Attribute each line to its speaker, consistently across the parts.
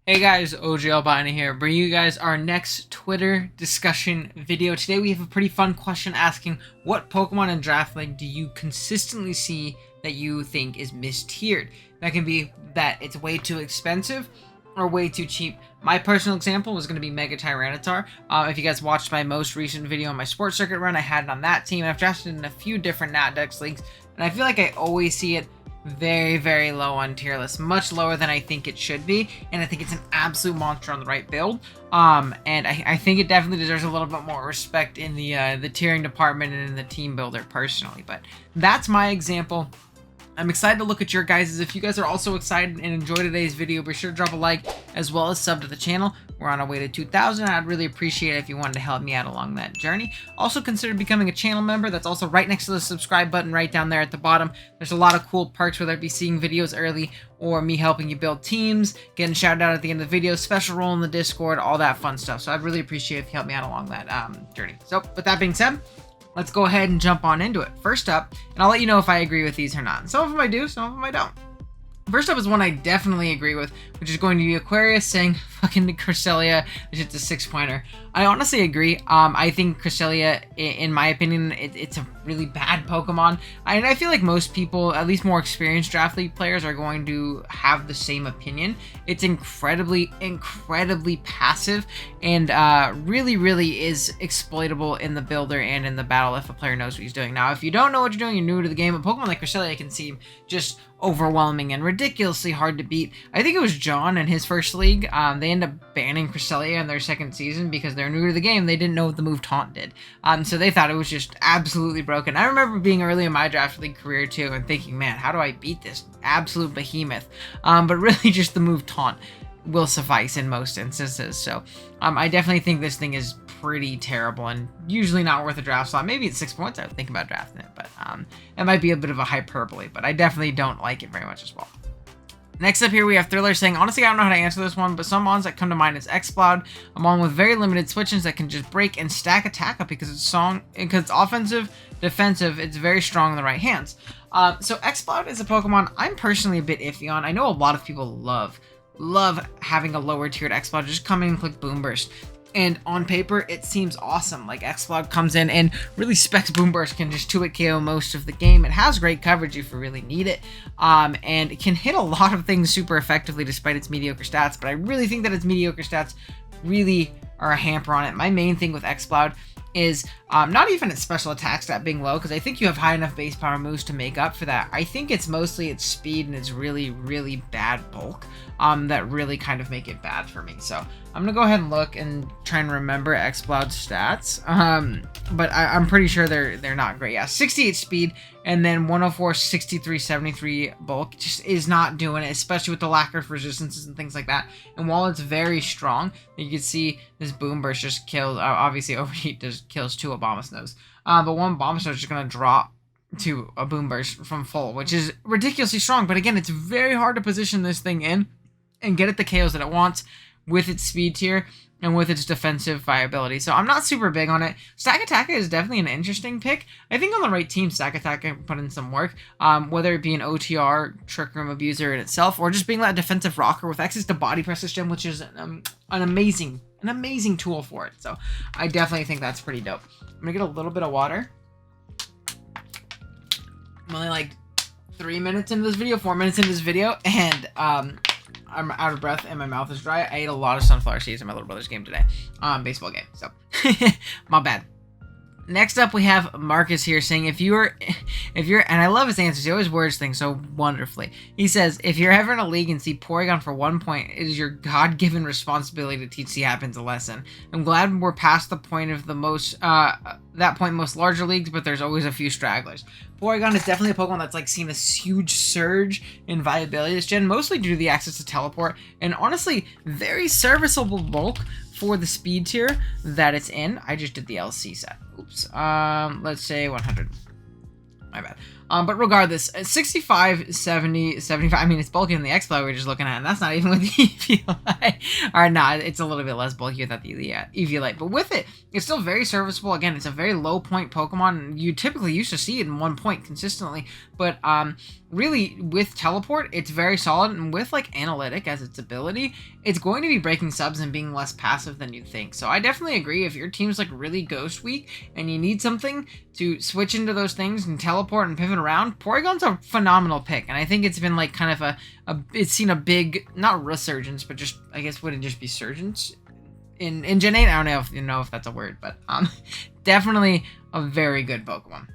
Speaker 1: Hey guys, Allegi here, bringing you guys our next Twitter discussion video. Today we have a pretty fun question asking, what Pokemon in Draft League do you consistently see that you think is mistiered? That can be that it's way too expensive or way too cheap. My personal example was going to be Mega Tyranitar. If you guys watched my most recent video on my sports circuit run, I had it on that team. I've drafted in a few different Natdex leagues, and I feel like I always see it very low on tier list, much lower than I think it should be, and I think it's an absolute monster on the right build. And I think it definitely deserves a little bit more respect in the tiering department and in the team builder personally. But that's my example. I'm excited to look at your guys's. If you guys are also excited and enjoy today's video, be sure to drop a like as well as sub to the channel. We're on our way to 2,000. I'd really appreciate it if you wanted to help me out along that journey. Also consider becoming a channel member. That's also right next to the subscribe button right down there at the bottom. There's a lot of cool perks, whether it be seeing videos early or me helping you build teams, getting shouted out at the end of the video, special role in the Discord, all that fun stuff. So I'd really appreciate it if you help me out along that journey. So with that being said, let's go ahead and jump on into it. First up, and I'll let you know if I agree with these or not. Some of them I do, some of them I don't. First up is one I definitely agree with, which is going to be Aquarius saying fucking Cresselia is just a 6-pointer. I honestly agree. I think Cresselia, in my opinion, it's a really bad Pokemon. And I feel like most people, at least more experienced Draft League players, are going to have the same opinion. It's incredibly passive and really is exploitable in the builder and in the battle if a player knows what he's doing. Now, if you don't know what you're doing, you're new to the game, a Pokemon like Cresselia can seem just overwhelming and ridiculously hard to beat. I think it was John in his first league. They ended up banning Cresselia in their second season because they're new to the game. They didn't know what the move Taunt did. So they thought it was just absolutely broken. I remember being early in my Draft League career too and thinking, man, how do I beat this absolute behemoth? But really just the move Taunt will suffice in most instances. So I definitely think this thing is pretty terrible and usually not worth a draft slot. Maybe it's 6 points. I would think about drafting it, but it might be a bit of a hyperbole, but I definitely don't like it very much as well. Next up here, we have Thriller saying, honestly, I don't know how to answer this one, but some mons that come to mind is Xplod, a mon with very limited switch-ins that can just break and stack attack up because it's offensive, defensive, it's very strong in the right hands. So Xplod is a Pokemon I'm personally a bit iffy on. I know a lot of people love having a lower tiered Xplod, just come in and click Boom Burst. And on paper, it seems awesome. Like, Xplod comes in and really specs Boom Burst, can just 2-hit KO most of the game. It has great coverage if you really need it. And it can hit a lot of things super effectively despite its mediocre stats. But I really think that its mediocre stats really are a hamper on it. My main thing with Xplod is not even its special attack stat being low, because I think you have high enough base power moves to make up for that. I think it's mostly its speed and its really bad bulk that really kind of make it bad for me. So I'm gonna go ahead and look and try and remember Xplod's stats, but I'm pretty sure they're not great. Yeah, 68 speed and then 104, 63, 73 bulk just is not doing it, especially with the lack of resistances and things like that. And while it's very strong, you can see this Boom Burst just kills, obviously Overheat just kills 2 Abomasnows. But one Abomasnow is just going to drop to a Boom Burst from full, which is ridiculously strong. But again, it's very hard to position this thing in and get it the KOs that it wants with its speed tier and with its defensive viability. So I'm not super big on it. Stack Attack is definitely an interesting pick. I think on the right team, Stack Attack can put in some work, whether it be an OTR, Trick Room Abuser in itself, or just being that defensive rocker with access to Body Press System, which is an amazing tool for it. So I definitely think that's pretty dope. I'm gonna get a little bit of water. I'm only like 3 minutes into this video, 4 minutes into this video, and I'm out of breath and my mouth is dry. I ate a lot of sunflower seeds in my little brother's game today. Baseball game, so my bad. Next up, we have Marcus here saying, if you're, and I love his answers. He always words things so wonderfully. He says, if you're ever in a league and see Porygon for 1 point, it is your God-given responsibility to teach the Happens a lesson. I'm glad we're past the point of the most, that point in most larger leagues, but there's always a few stragglers. Porygon is definitely a Pokemon that's like seen a huge surge in viability this gen, mostly due to the access to teleport, and honestly, very serviceable bulk for the speed tier that it's in. I just did the LC set. Oops. Let's say 100. My bad. But regardless, 65, 70, 75, I mean, it's bulky in the Xplod we're just looking at, and that's not even with the Eviolite. Alright, nah, it's a little bit less bulky without the Eviolite, but with it, it's still very serviceable. Again, it's a very low point Pokemon, and you typically used to see it in 1 point consistently, but really with teleport, it's very solid, and with like analytic as its ability, it's going to be breaking subs and being less passive than you'd think. So I definitely agree. If your team's like really ghost weak and you need something to switch into those things and teleport and pivot around, Porygon's a phenomenal pick, and I think it's been like kind of it's seen a big, not resurgence, but just, I guess, wouldn't just be surgence in Gen 8. I don't know if that's a word, but definitely a very good Pokemon.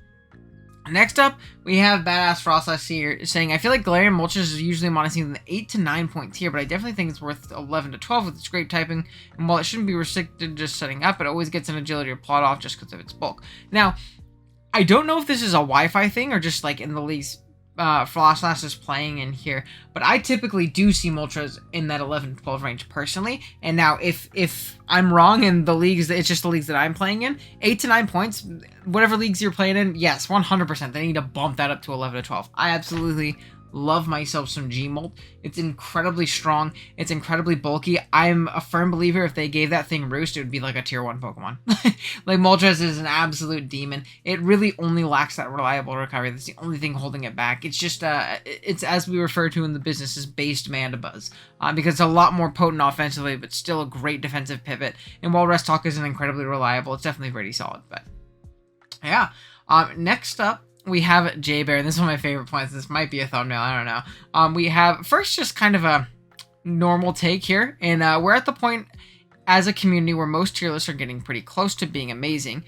Speaker 1: Next up, we have Badass Frostlass here saying, I feel like Galarian Moltres is usually monoseen in the 8 to 9 point tier, but I definitely think it's worth 11 to 12 with its great typing, and while it shouldn't be restricted just setting up, it always gets an agility or plot off just because of its bulk. Now, I don't know if this is a Wi-Fi thing or just like in the leagues Frostlass is playing in here, but I typically do see Moltres in that 11 to 12 range personally. And now if I'm wrong in the leagues, it's just the leagues that I'm playing in, 8 to 9 points, whatever leagues you're playing in, yes, 100%, they need to bump that up to 11 to 12. I absolutely love myself some Gmolt. It's incredibly strong. It's incredibly bulky. I'm a firm believer if they gave that thing Roost, it would be like a tier 1 Pokemon. Like, Moltres is an absolute demon. It really only lacks that reliable recovery. That's the only thing holding it back. It's just, it's as we refer to in the business as based Mandibuzz. Because it's a lot more potent offensively, but still a great defensive pivot. And while Rest Talk isn't incredibly reliable, it's definitely pretty solid. But, yeah. Next up, we have Jaybird, and this is one of my favorite points. This might be a thumbnail, I don't know. We have, first, just kind of a normal take here, and we're at the point as a community where most tier lists are getting pretty close to being amazing,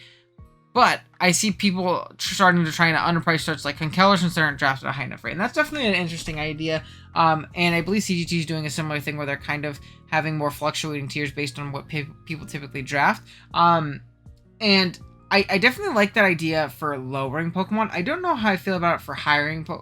Speaker 1: but I see people starting to try to underprice starts like Conkeldurr since they aren't drafted at a high enough rate, and that's definitely an interesting idea, and I believe CGT is doing a similar thing where they're kind of having more fluctuating tiers based on what people typically draft, and I definitely like that idea for lowering Pokemon. I don't know how I feel about it for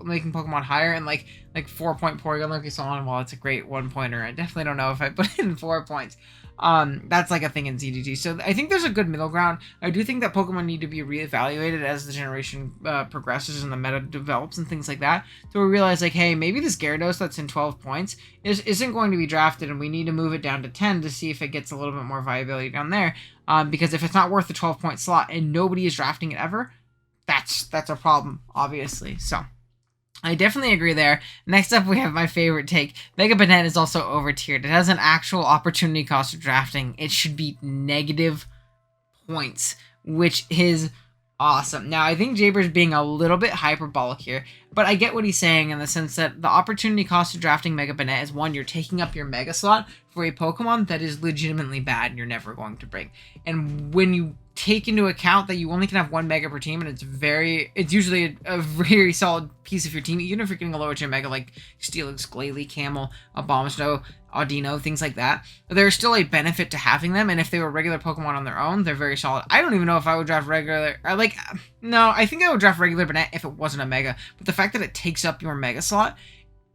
Speaker 1: making Pokemon higher, and like 4-point Porygon like we saw on, while it's a great 1-pointer, I definitely don't know if I put in 4 points. That's like a thing in CGT. So I think there's a good middle ground. I do think that Pokemon need to be reevaluated as the generation progresses and the meta develops and things like that. So we realize like, hey, maybe this Gyarados that's in 12 points isn't going to be drafted, and we need to move it down to 10 to see if it gets a little bit more viability down there. Because if it's not worth the 12-point slot and nobody is drafting it ever, that's a problem, obviously. So I definitely agree there. Next up, we have my favorite take. Mega Banette is also over-tiered. It has an actual opportunity cost of drafting. It should be negative points, which is awesome. Now, I think Jaybird's being a little bit hyperbolic here, but I get what he's saying in the sense that the opportunity cost of drafting Mega Banette is, one, you're taking up your Mega slot for a Pokemon that is legitimately bad and you're never going to bring. And when you take into account that you only can have 1 Mega per team, and it's usually a very solid piece of your team, even if you're getting a lower tier Mega like Steelix, Glalie, Camel, Abomasnow, Audino, things like that, there's still a benefit to having them, and if they were regular Pokemon on their own, they're very solid. I don't even know if I would draft regular, no, I think I would draft regular Banette if it wasn't a Mega, but the fact that it takes up your Mega slot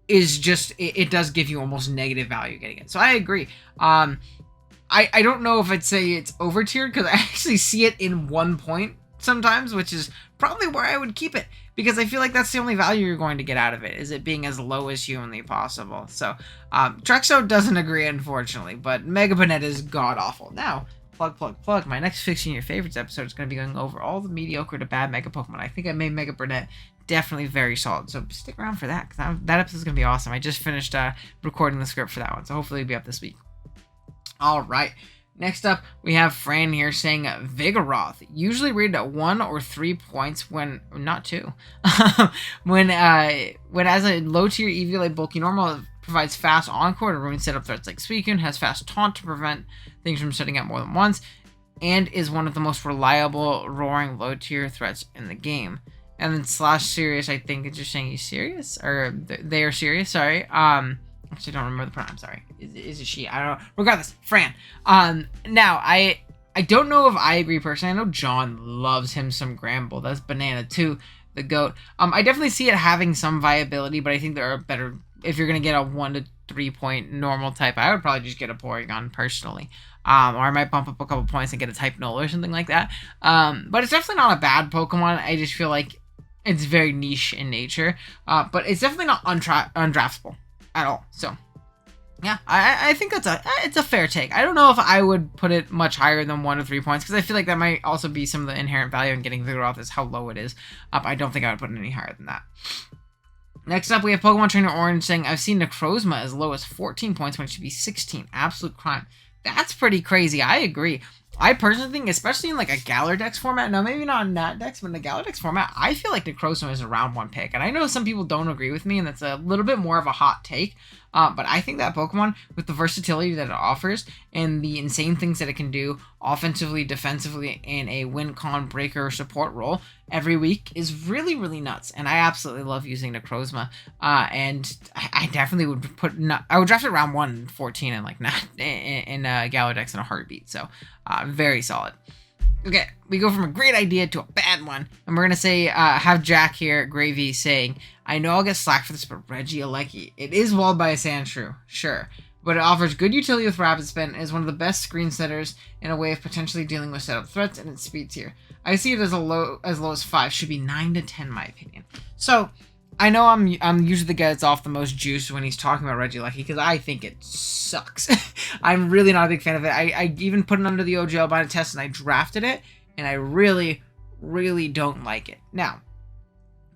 Speaker 1: is just, it does give you almost negative value getting it. So I agree. I don't know if I'd say it's over tiered, because I actually see it in 1 point sometimes, which is probably where I would keep it, because I feel like that's the only value you're going to get out of it, is it being as low as humanly possible. So Trexo doesn't agree, unfortunately, but Mega Banette is god-awful. Now, plug, my next Fixing Your Favorites episode is going to be going over all the mediocre to bad Mega Pokemon. I think I made Mega Banette definitely very solid, so stick around for that, because that episode is going to be awesome. I just finished recording the script for that one, so hopefully it'll be up this week. All right, next up, we have Fran here saying Vigoroth, usually rated at 1 or 3 points when, not 2, when as a low tier EV like bulky normal, it provides fast encore to ruin setup threats like Suicune, has fast taunt to prevent things from setting up more than once, and is one of the most reliable roaring low tier threats in the game. And then /serious, I think it's just saying he's serious, or they are serious, sorry. Actually, I don't remember the pronoun. I'm sorry. Is it she? I don't know. Regardless, Fran. Now, I don't know if I agree personally. I know John loves him some Gramble. That's Banana too, the GOAT. I definitely see it having some viability, but I think there are better. If you're gonna get a 1 to 3 point normal type, I would probably just get a Porygon personally. Or I might bump up a couple points and get a type Null or something like that. But it's definitely not a bad Pokemon. I just feel like it's very niche in nature. But it's definitely not undraftable at all. So yeah, I think it's a fair take. I don't know if I would put it much higher than 1 to 3 points, because I feel like that might also be some of the inherent value in getting Vigoroth is how low it is. I don't think I would put it any higher than that. Next up, we have Pokemon Trainer Orange saying, I've seen Necrozma as low as 14 points when it should be 16. Absolute crime. That's pretty crazy. I agree. I personally think, especially in like a Galardex format, no, maybe not in that Dex, but in the Galardex format, I feel like Necrozma is a round 1 pick. And I know some people don't agree with me, and that's a little bit more of a hot take. But I think that Pokemon, with the versatility that it offers and the insane things that it can do offensively, defensively, in a win-con breaker support role every week is really, really nuts. And I absolutely love using Necrozma. And I definitely would I would draft it round 1, 14, and like not in Galardex in a heartbeat. So very solid. Okay, we go from a great idea to a bad one, and we're gonna say have Jack here, Gravy, saying, I know I'll get slack for this, but Reggie Allegi, it is walled by a Sandshrew, sure, but it offers good utility with Rapid Spin, and is one of the best screen setters in a way of potentially dealing with setup threats, and its speed tier. I see it as low as 5, should be 9 to 10 in my opinion. So I know I'm usually the guy that's off the most juice when he's talking about Reggie Allegi, because I think it sucks. I'm really not a big fan of it. I even put it under the OGL bind test and I drafted it, and I really, really don't like it. Now,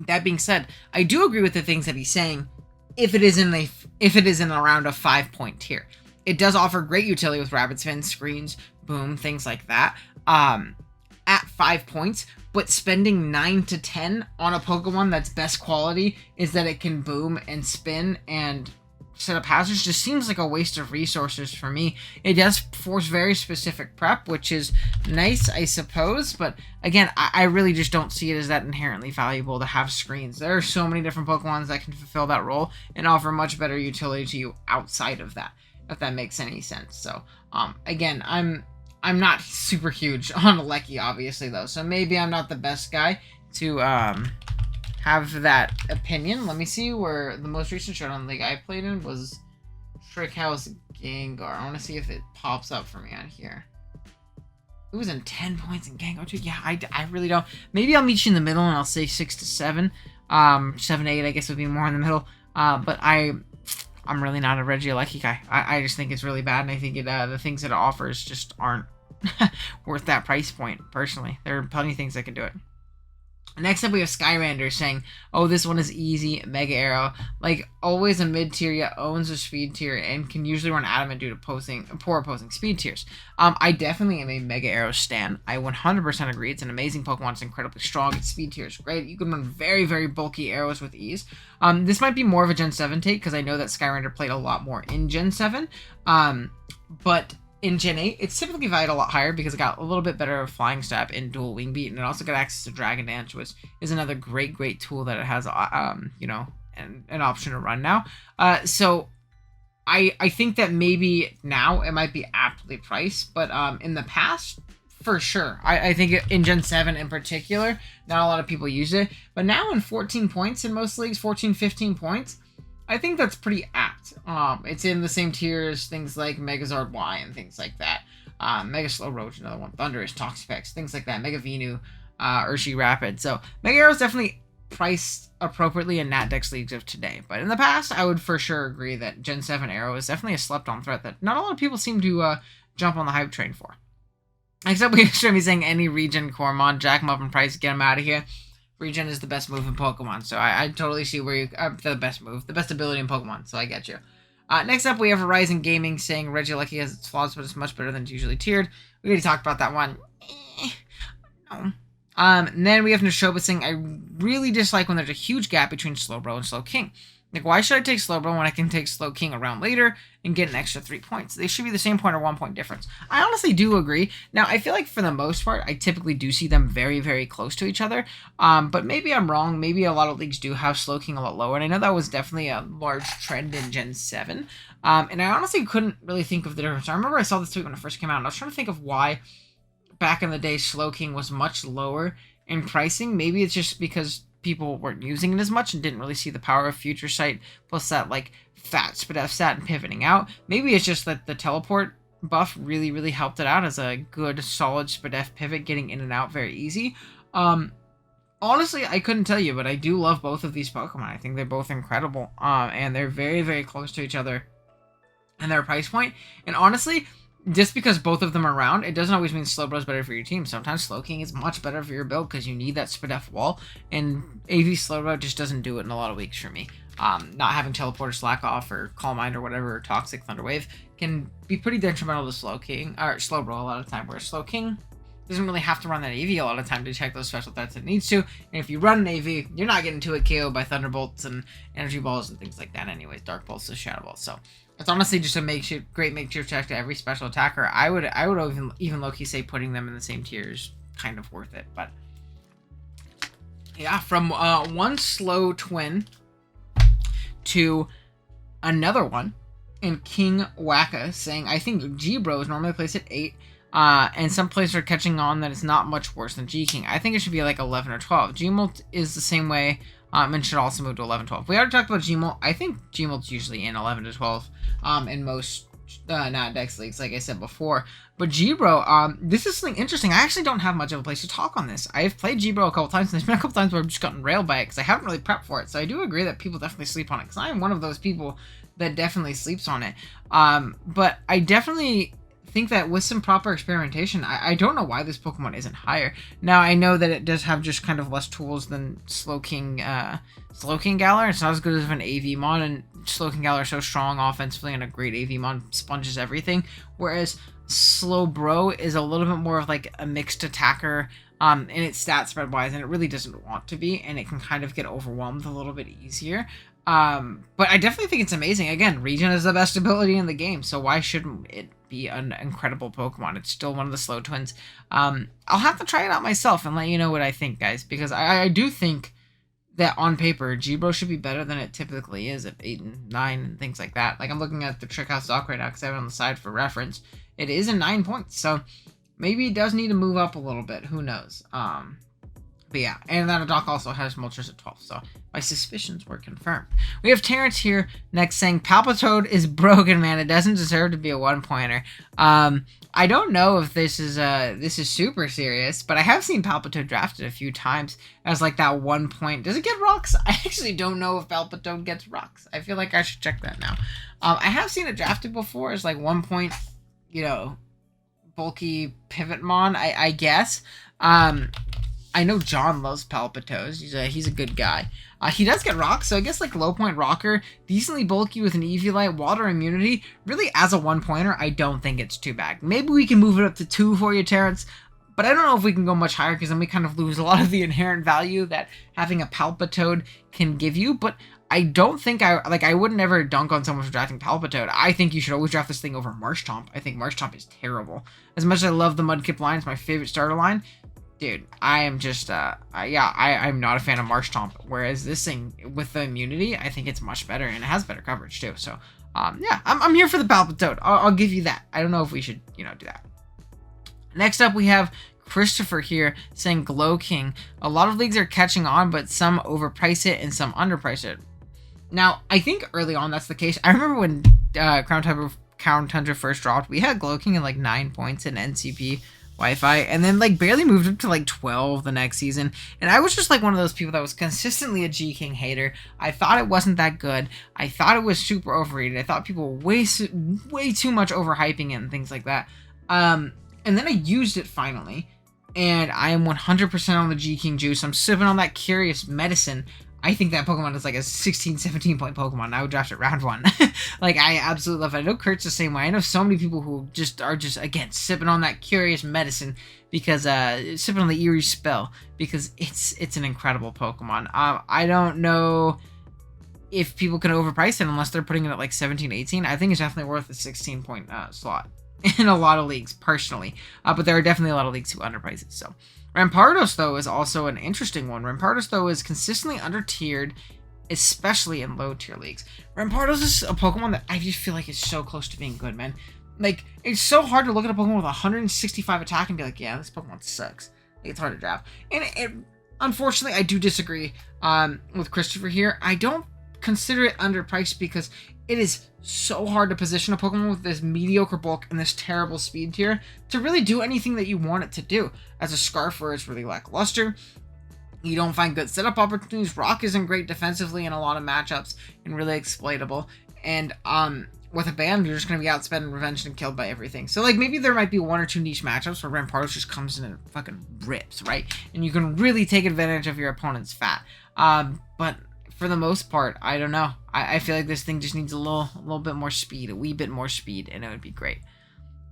Speaker 1: that being said, I do agree with the things that he's saying. If it is in around a 5-point tier, it does offer great utility with Rapid Spin, screens, boom, things like that. At 5 points, but spending 9 to 10 on a Pokemon that's best quality is that it can boom and spin and set up hazards just seems like a waste of resources for me. It does force very specific prep, which is nice, I suppose, but again, I really just don't see it as that inherently valuable to have screens. There are so many different Pokemons that can fulfill that role and offer much better utility to you outside of that, if that makes any sense. So, again, I'm not super huge on Allegi, obviously, though, so maybe I'm not the best guy to have that opinion. Let me see where the most recent Showdown League I played in was Trick House Gengar. I want to see if it pops up for me on here. It was in 10 points in Gengar too. Yeah, I really don't. Maybe I'll meet you in the middle and I'll say 6 to 7. 7 to 8, I guess, would be more in the middle. But I'm really not a Reggie Allegi guy. I just think it's really bad, and I think the things that it offers just aren't worth that price point, personally. There are plenty of things that can do it. Next up, we have Skyrander saying, oh, this one is easy, Mega Arrow. Like, always a mid-tier, yet owns a speed tier, and can usually run Adamant due to poor opposing speed tiers. I definitely am a Mega Arrow stan. I 100% agree. It's an amazing Pokemon. It's incredibly strong. Its speed tier is great. You can run very, very bulky arrows with ease. This might be more of a Gen 7 take, because I know that Skyrander played a lot more in Gen 7. But in Gen 8, it's typically valued a lot higher because it got a little bit better of Flying Step and Dual Wing Beat, and it also got access to Dragon Dance, which is another great tool that it has, you know, an option to run now. So I think that maybe now it might be aptly priced, but in the past, for sure. I think in Gen 7 in particular, not a lot of people use it, but now in 14 points in most leagues, 14, 15 points, I think that's pretty apt. It's in the same tier as things like Megazord Y and things like that. Mega Slowbro, which is another one. Thunderous, Toxapex, things like that. Mega Venu, Urshi Rapid. So Mega Arrow is definitely priced appropriately in Natdex leagues of today. But in the past, I would for sure agree that Gen 7 Arrow is definitely a slept-on threat that not a lot of people seem to jump on the hype train for. Except we should be saying any Regen Cormon, jack them up in price, get them out of here. Regen is the best move in Pokemon, so I totally see where you... the best move, the best ability in Pokemon, so I get you. Next up, we have Horizon Gaming saying Reggie Allegi has its flaws, but it's much better than it's usually tiered. We already talked about that one. No. And then we have Nashoba saying, I really dislike when there's a huge gap between Slowbro and Slowking. Like, why should I take Slowbro when I can take Slowking around later and get an extra 3 points? They should be the same point or 1 point difference. I honestly do agree. Now, I feel like for the most part, I typically do see them very, very close to each other. But maybe I'm wrong. Maybe a lot of leagues do have Slowking a lot lower. And I know that was definitely a large trend in Gen 7. And I honestly couldn't really think of the difference. I remember I saw this tweet when it first came out, and I was trying to think of why back in the day Slowking was much lower in pricing. Maybe it's just because people weren't using it as much and didn't really see the power of Future Sight, plus that, like, fat Spadef stat and pivoting out. Maybe it's just that the teleport buff really, really helped it out as a good, solid Spadef pivot, getting in and out very easy. Honestly, I couldn't tell you, but I do love both of these Pokemon. I think they're both incredible, and they're very, very close to each other and their price point. And honestly, just because both of them are around, it doesn't always mean Slowbro is better for your team. Sometimes Slowking is much better for your build because you need that Spadef wall, and AV Slowbro just doesn't do it in a lot of weeks for me. Not having Teleporter Slack Off or Calm Mind or whatever, or Toxic Thunder Wave can be pretty detrimental to Slowking, or Slowbro a lot of the time, whereas Slowking doesn't really have to run that AV a lot of time to check those special threats it needs to, and if you run an AV, you're not getting to it KO by Thunderbolts and Energy Balls and things like that anyways, Dark Pulses, Shadow Balls, so it's honestly just a great makeshift check to every special attacker. I would even low-key say putting them in the same tier is kind of worth it, but yeah, from one slow twin to another one, and King Waka saying, I think Jibo is normally placed at 8, and some players are catching on that it's not much worse than G-King. I think it should be like 11 or 12. Gmolt is the same way, and should also move to 11, 12. We already talked about Gmolt. I think Gmolt's usually in 11 to 12 in most not Dex leagues, like I said before. But Jibo, this is something interesting. I actually don't have much of a place to talk on this. I've played Jibo a couple times, and there's been a couple times where I've just gotten railed by it because I haven't really prepped for it. So I do agree that people definitely sleep on it, because I am one of those people that definitely sleeps on it. But I definitely think that with some proper experimentation, I don't know why this Pokemon isn't higher. Now, I know that it does have just kind of less tools than Slowking Galar. It's not as good as an AV Mon, and Slowking Galar is so strong offensively, and a great AV Mon sponges everything. Whereas Slowbro is a little bit more of like a mixed attacker in its stat spread wise, and it really doesn't want to be, and it can kind of get overwhelmed a little bit easier. But I definitely think it's amazing. Again, Regen is the best ability in the game, so why shouldn't it be an incredible Pokemon? It's still one of the slow twins. I'll have to try it out myself and let you know what I think, guys, because I do think that on paper, Jibo should be better than it typically is at 8 and 9 and things like that. Like, I'm looking at the Trick House doc right now because I have it on the side for reference. It is in 9 points, so maybe it does need to move up a little bit. Who knows? But yeah, and then the doc also has Moltres at 12, so my suspicions were confirmed. We have Terrence here next saying, Palpatode is broken, man. It doesn't deserve to be a 1-pointer. I don't know if this is super serious, but I have seen Palpatode drafted a few times as like that 1 point. Does it get rocks? I actually don't know if Palpatode gets rocks. I feel like I should check that now. I have seen it drafted before as like 1 point, bulky pivot mon, I guess. I know John loves Palpatodes. He's a good guy. He does get rocks, so I guess like low point rocker, decently bulky with an Eviolite, water immunity. Really, as a 1-pointer, I don't think it's too bad. Maybe we can move it up to 2 for you, Terrence. But I don't know if we can go much higher, because then we kind of lose a lot of the inherent value that having a Palpatode can give you. But I don't think I would never dunk on someone for drafting Palpatode. I think you should always draft this thing over Marshtomp. I think Marshtomp is terrible. As much as I love the Mudkip line, it's my favorite starter line. Dude, I am just, I'm not a fan of Marshtomp, whereas this thing, with the immunity, I think it's much better, and it has better coverage, too, so, yeah, I'm here for the Palpatode, I'll give you that. I don't know if we should, do that. Next up, we have Christopher here, saying Glow King. A lot of leagues are catching on, but some overprice it, and some underprice it. Now, I think early on, that's the case. I remember when, Crown Tundra first dropped, we had Glow King in, like, 9 points in NCP Wi-Fi, and then like barely moved up to like 12 the next season, and I was just like one of those people that was consistently a G-King hater. I thought it wasn't that good. I thought it was super overrated. I thought people were way too much overhyping it and things like that. And then I used it finally, and I am 100% on the G-King juice. I'm sipping on that Curious Medicine. I think that Pokemon is like a 16, 17 point Pokemon. I would draft it round 1. Like, I absolutely love it. I know Kurt's the same way. I know so many people who are again, sipping on that Curious Medicine because, sipping on the Eerie Spell because it's an incredible Pokemon. I don't know if people can overprice it unless they're putting it at like 17, 18. I think it's definitely worth a 16 point slot in a lot of leagues, personally. But there are definitely a lot of leagues who underprice it, so. Rampardos, though, is also an interesting one. Rampardos, though, is consistently under-tiered, especially in low-tier leagues. Rampardos is a Pokemon that I just feel like is so close to being good, man. Like, it's so hard to look at a Pokemon with 165 attack and be like, yeah, this Pokemon sucks. Like, it's hard to draft. And unfortunately, I do disagree with Christopher here. I don't consider it underpriced because it is so hard to position a Pokemon with this mediocre bulk and this terrible speed tier to really do anything that you want it to do. As a Scarfer, it's really lackluster. You don't find good setup opportunities. Rock isn't great defensively in a lot of matchups and really exploitable. And with a band, you're just going to be outspent and revenged and killed by everything. So, like, maybe there might be one or two niche matchups where Rampardos just comes in and fucking rips, right? And you can really take advantage of your opponent's fat. But for the most part, I don't know. I feel like this thing just needs a little bit more speed, a wee bit more speed, and it would be great.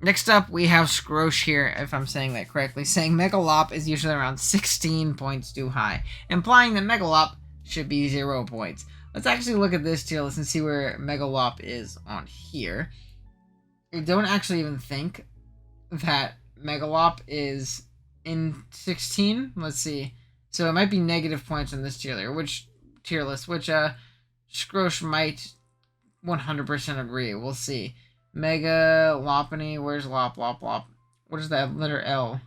Speaker 1: Next up, we have Scrosh here, if I'm saying that correctly, saying Megalop is usually around 16 points too high, implying that Megalop should be 0 points. Let's actually look at this tier list and see where Megalop is on here. I don't actually even think that Megalop is in 16. Let's see. So it might be negative points on this tier list, which Scrosh might 100% agree. We'll see. Megalopony, where's Lop? What is that letter L?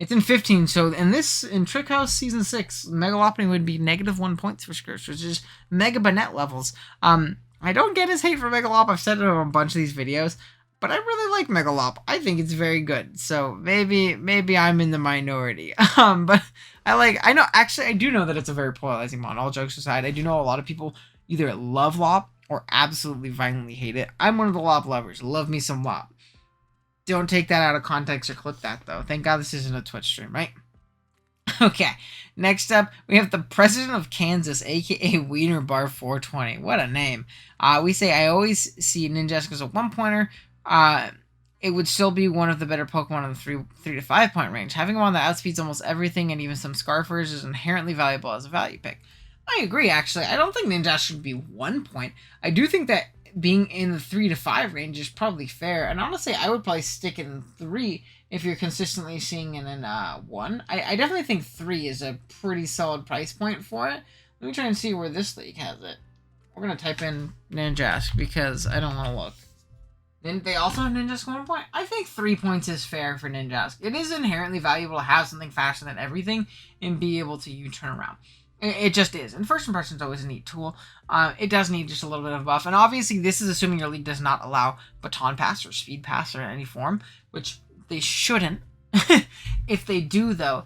Speaker 1: It's in 15, so in Trick House Season 6, Megalopony would be -1 points for Scrosh, which is Mega Banette levels. I don't get his hate for Megalop, I've said it on a bunch of these videos, but I really like Megalop. I think it's very good, so maybe I'm in the minority. But I do know that it's a very polarizing mod, all jokes aside. I do know a lot of people either love Lop or absolutely violently hate it. I'm one of the Lop lovers, love me some Lop. Don't take that out of context or clip that, though. Thank God this isn't a Twitch stream, right? Okay, next up, we have the President of Kansas, a.k.a. Wiener Bar 420. What a name. We say, I always see Ninjask as a 1-pointer. It would still be one of the better Pokemon in the 3 to 5 point range. Having one that outspeeds almost everything and even some Scarfers is inherently valuable as a value pick. I agree, actually. I don't think Ninjask should be 1 point. I do think that being in the 3 to 5 range is probably fair. And honestly, I would probably stick in 3 if you're consistently seeing it in 1. I definitely think 3 is a pretty solid price point for it. Let me try and see where this league has it. We're going to type in Ninjask because I don't want to look. Didn't they also have Ninjask 1 point? I think 3 points is fair for Ninjask. It is inherently valuable to have something faster than everything and be able to U-turn around. It just is. And first impression is always a neat tool. It does need just a little bit of a buff. And obviously, this is assuming your league does not allow Baton Pass or Speed Pass or in any form, which they shouldn't. If they do, though,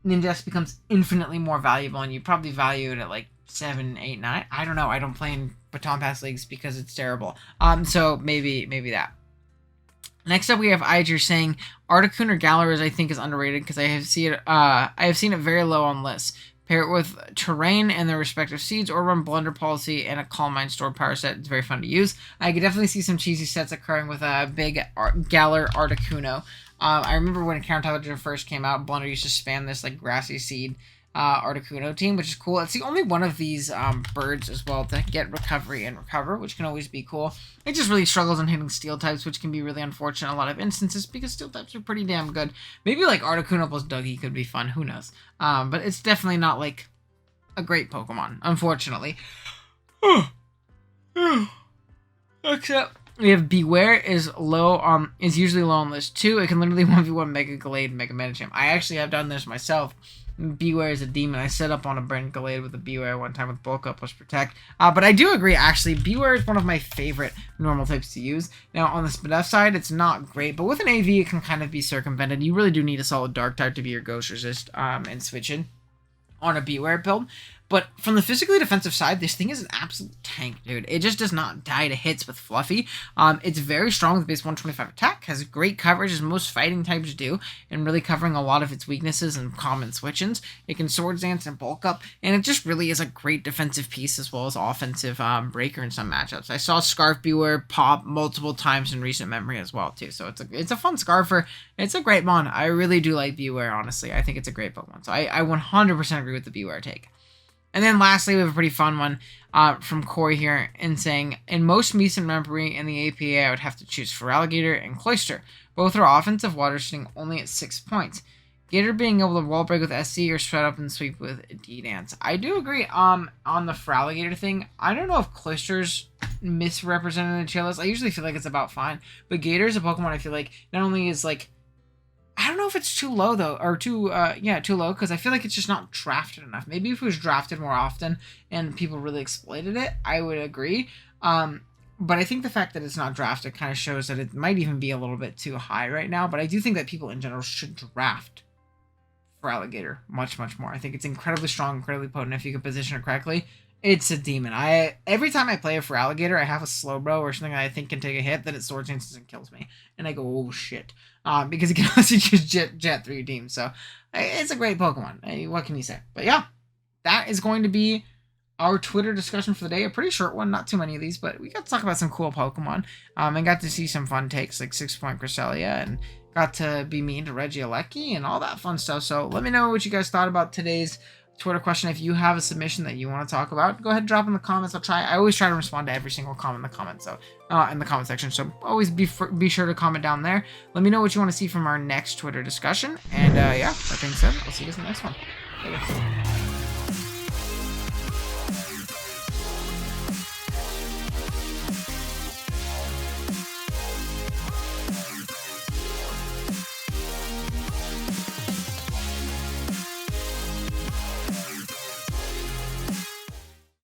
Speaker 1: Ninjask becomes infinitely more valuable, and you probably value it at like 7, 8, 9. I don't know. I don't play in Baton Pass leagues because it's terrible. So maybe that. Next up, we have Iger saying Articuno or Galariz I think is underrated because I have seen it very low on lists. Pair it with terrain and their respective seeds, or run Blunder Policy and a Calm Mind Stored Power set. It's very fun to use. I could definitely see some cheesy sets occurring with a big Galar Articuno. I remember when Counter Intelligence first came out, Blunder used to spam this like grassy seed Articuno team, which is cool. It's the only one of these birds as well to get recovery and recover, which can always be cool. It just really struggles on hitting steel types, which can be really unfortunate in a lot of instances because steel types are pretty damn good. Maybe like Articuno plus Dougie could be fun, who knows. But it's definitely not like a great Pokemon, unfortunately. Except we have Beware is usually low on list 2. It can literally 1v1 Mega Gallade and Mega Medicham. I actually have done this myself. Beware is a demon. I set up on a Brent Gallade with a Beware one time with Bulk Up plus Protect. But I do agree, actually, Beware is one of my favorite normal types to use. Now, on the Spadef side, it's not great, but with an AV, it can kind of be circumvented. You really do need a solid Dark type to be your Ghost Resist and switch in on a Beware build. But from the physically defensive side, this thing is an absolute tank, dude. It just does not die to hits with Fluffy. It's very strong with base 125 attack, has great coverage as most fighting types do, and really covering a lot of its weaknesses and common switch-ins. It can Swords Dance and Bulk Up, and it just really is a great defensive piece as well as offensive breaker in some matchups. I saw Scarf Beware pop multiple times in recent memory as well, too. So it's a fun Scarfer. It's a great mon. I really do like Beware, honestly. I think it's a great Pokemon. So I 100% agree with the Beware take. And then lastly, we have a pretty fun one from Corey here in saying, in most recent memory in the APA, I would have to choose Feraligatr and Cloyster. Both are offensive water sitting only at 6 points. Gator being able to wall break with SC or shred up and sweep with D-Dance. I do agree on the Feraligatr thing. I don't know if Cloyster's misrepresented in the tier list. I usually feel like it's about fine. But Gator is a Pokemon I feel like not only is like, I don't know if it's too low, though, or too low, because I feel like it's just not drafted enough. Maybe if it was drafted more often and people really exploited it, I would agree. But I think the fact that it's not drafted kind of shows that it might even be a little bit too high right now. But I do think that people in general should draft Feraligatr much, much more. I think it's incredibly strong, incredibly potent if you can position it correctly. It's a demon. Every time I play a for alligator, I have a Slowbro or something that I think can take a hit, then it sword chances and kills me, and I go, oh shit, because it can also choose jet through your team. So it's a great Pokemon. What can you say? But yeah, that is going to be our Twitter discussion for the day. A pretty short one, not too many of these, but we got to talk about some cool Pokemon. And got to see some fun takes like 6-point Cresselia, and got to be mean to Reggie Allegi and all that fun stuff. So let me know what you guys thought about today's Twitter question. If you have a submission that you want to talk about, go ahead and drop in the comments. I always try to respond to every single comment in the comments, so in the comment section. So always be sure to comment down there. Let me know what you want to see from our next Twitter discussion. And yeah, that being said, I'll see you guys in the next one. Later.